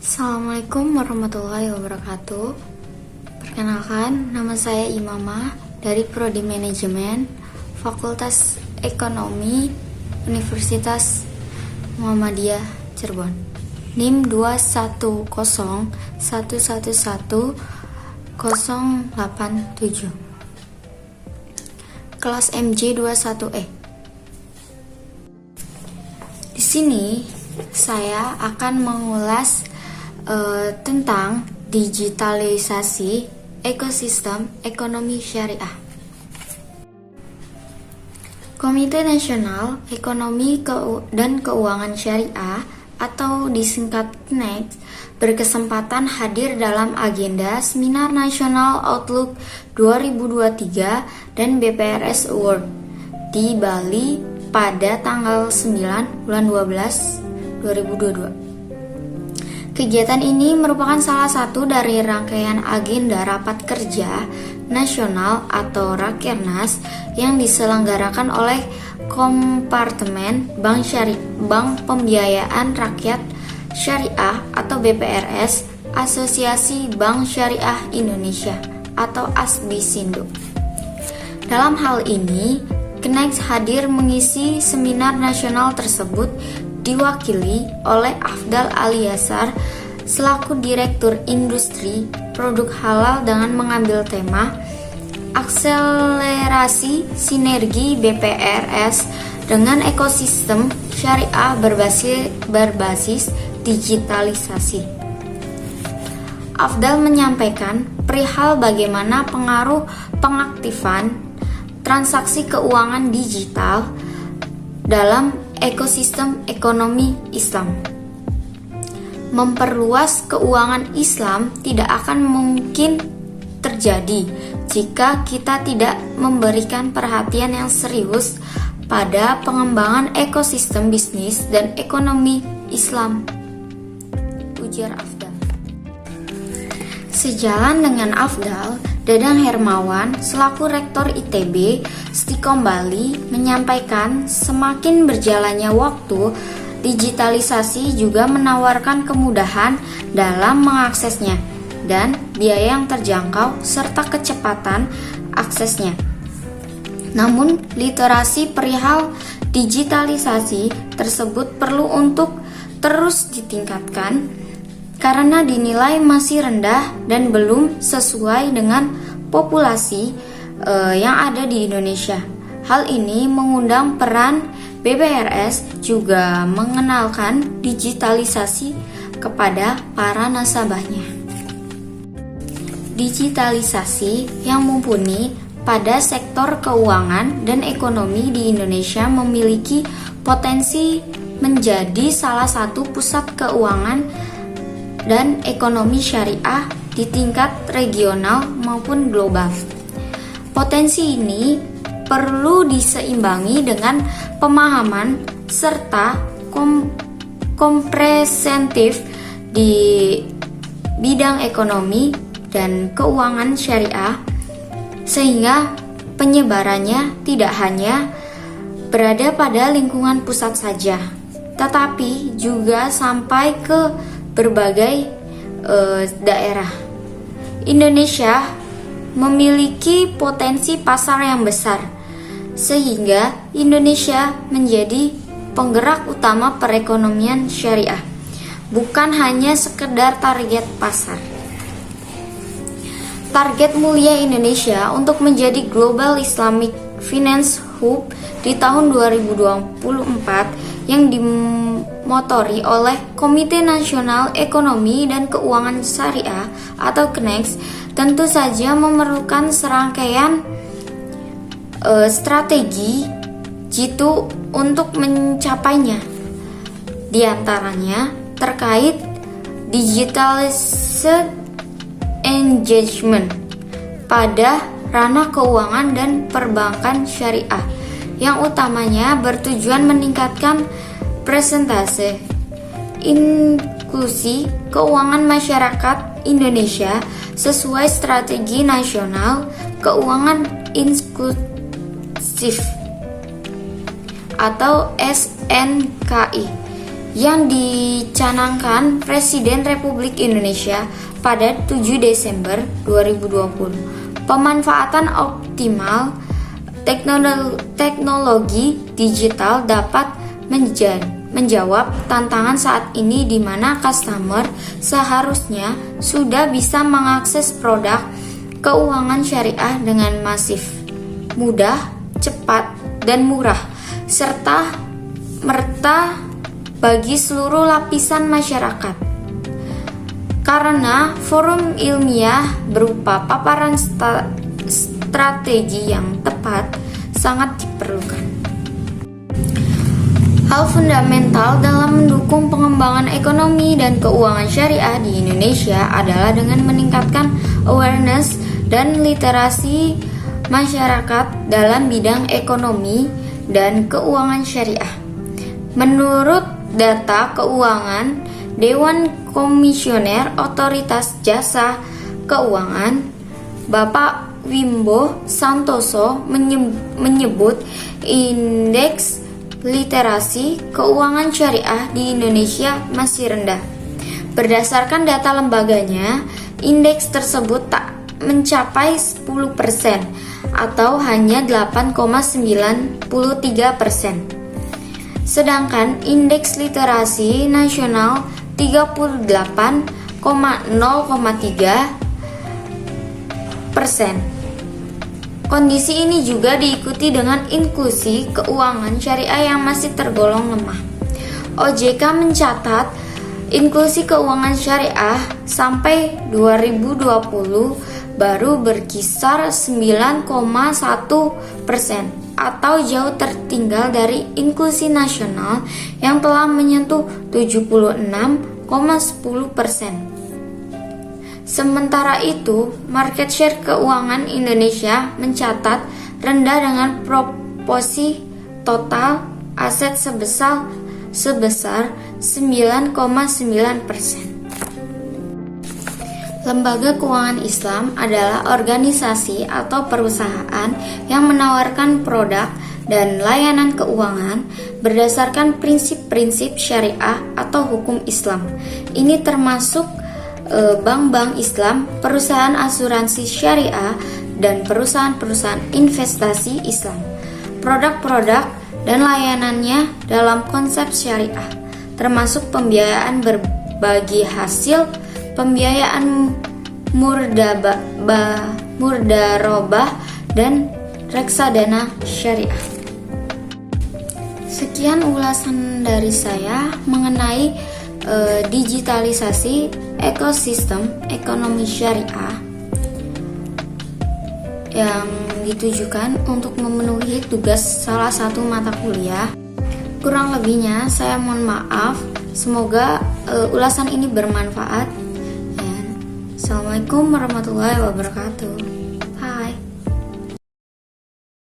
Assalamualaikum warahmatullahi wabarakatuh. Perkenalkan, nama saya Imamah dari Prodi Manajemen Fakultas Ekonomi Universitas Muhammadiyah Cirebon. NIM 210111087. Kelas MJ21E. Di sini saya akan mengulas tentang digitalisasi ekosistem ekonomi syariah. Komite Nasional Ekonomi dan Keuangan Syariah atau disingkat KNEX berkesempatan hadir dalam agenda Seminar Nasional Outlook 2023 dan BPRS Award di Bali pada tanggal 9 bulan 12 2022. Kegiatan ini merupakan salah satu dari rangkaian agenda rapat kerja nasional atau Rakernas yang diselenggarakan oleh Kompartemen Bank Pembiayaan Rakyat Syariah atau BPRS, Asosiasi Bank Syariah Indonesia atau ASBISindo. Dalam hal ini, KNEX hadir mengisi seminar nasional tersebut diwakili oleh Afdal Aliyasar selaku Direktur Industri Produk Halal dengan mengambil tema Akselerasi Sinergi BPRS dengan Ekosistem Syariah berbasis Digitalisasi. Afdal menyampaikan perihal bagaimana pengaruh pengaktifan transaksi keuangan digital dalam ekosistem ekonomi Islam. Memperluas keuangan Islam tidak akan mungkin terjadi jika kita tidak memberikan perhatian yang serius pada pengembangan ekosistem bisnis dan ekonomi Islam, ujar Afdal. Sejalan dengan Afdal, Dadang Hermawan selaku Rektor ITB Stikom Bali menyampaikan semakin berjalannya waktu, digitalisasi juga menawarkan kemudahan dalam mengaksesnya dan biaya yang terjangkau serta kecepatan aksesnya. Namun, literasi perihal digitalisasi tersebut perlu untuk terus ditingkatkan karena dinilai masih rendah dan belum sesuai dengan populasi yang ada di Indonesia. Hal ini mengundang peran BPRS juga mengenalkan digitalisasi kepada para nasabahnya. Digitalisasi yang mumpuni pada sektor keuangan dan ekonomi di Indonesia memiliki potensi menjadi salah satu pusat keuangan dan ekonomi syariah di tingkat regional maupun global. Potensi ini perlu diseimbangi dengan pemahaman serta komprehensif di bidang ekonomi dan keuangan syariah sehingga penyebarannya tidak hanya berada pada lingkungan pusat saja, tetapi juga sampai ke berbagai daerah. Indonesia memiliki potensi pasar yang besar, sehingga Indonesia menjadi penggerak utama perekonomian syariah, bukan hanya sekedar target pasar. Target mulia Indonesia untuk menjadi Global Islamic Finance Hub di tahun 2024 yang dimotori oleh Komite Nasional Ekonomi dan Keuangan Syariah atau KNEX tentu saja memerlukan serangkaian strategi jitu untuk mencapainya. Di antaranya terkait digitalisasi engagement pada ranah keuangan dan perbankan syariah yang utamanya bertujuan meningkatkan presentase inklusi keuangan masyarakat Indonesia sesuai strategi nasional keuangan inklusif atau SNKI yang dicanangkan Presiden Republik Indonesia pada 7 Desember 2020. Pemanfaatan optimal teknologi digital dapat menjawab tantangan saat ini di mana customer seharusnya sudah bisa mengakses produk keuangan syariah dengan masif, mudah, cepat, dan murah, serta merta bagi seluruh lapisan masyarakat. Karena forum ilmiah berupa paparan strategi yang tepat sangat diperlukan. Hal fundamental dalam mendukung pengembangan ekonomi dan keuangan syariah di Indonesia adalah dengan meningkatkan awareness dan literasi masyarakat dalam bidang ekonomi dan keuangan syariah. Menurut data keuangan Dewan Komisioner Otoritas Jasa Keuangan, Bapak Wimbo Santoso menyebut indeks literasi keuangan syariah di Indonesia masih rendah. Berdasarkan data lembaganya, indeks tersebut tak mencapai 10% atau hanya 8,93%. Sedangkan indeks literasi nasional 38,03%. Kondisi ini juga diikuti dengan inklusi keuangan syariah yang masih tergolong lemah. OJK mencatat inklusi keuangan syariah sampai 2020 baru berkisar 9,1% atau jauh tertinggal dari inklusi nasional yang telah menyentuh 76,10%. Sementara itu, market share keuangan Indonesia mencatat rendah dengan proporsi total aset sebesar 9,9%. Lembaga keuangan Islam adalah organisasi atau perusahaan yang menawarkan produk dan layanan keuangan berdasarkan prinsip-prinsip syariah atau hukum Islam. Ini termasuk bank-bank Islam, perusahaan asuransi syariah, dan perusahaan-perusahaan investasi Islam. Produk-produk dan layanannya dalam konsep syariah, termasuk pembiayaan berbagi hasil, pembiayaan murdarobah, dan reksadana syariah. Sekian ulasan dari saya mengenai digitalisasi ekosistem ekonomi syariah yang ditujukan untuk memenuhi tugas salah satu mata kuliah. Kurang lebihnya saya mohon maaf. Semoga ulasan ini bermanfaat. Assalamualaikum warahmatullahi wabarakatuh.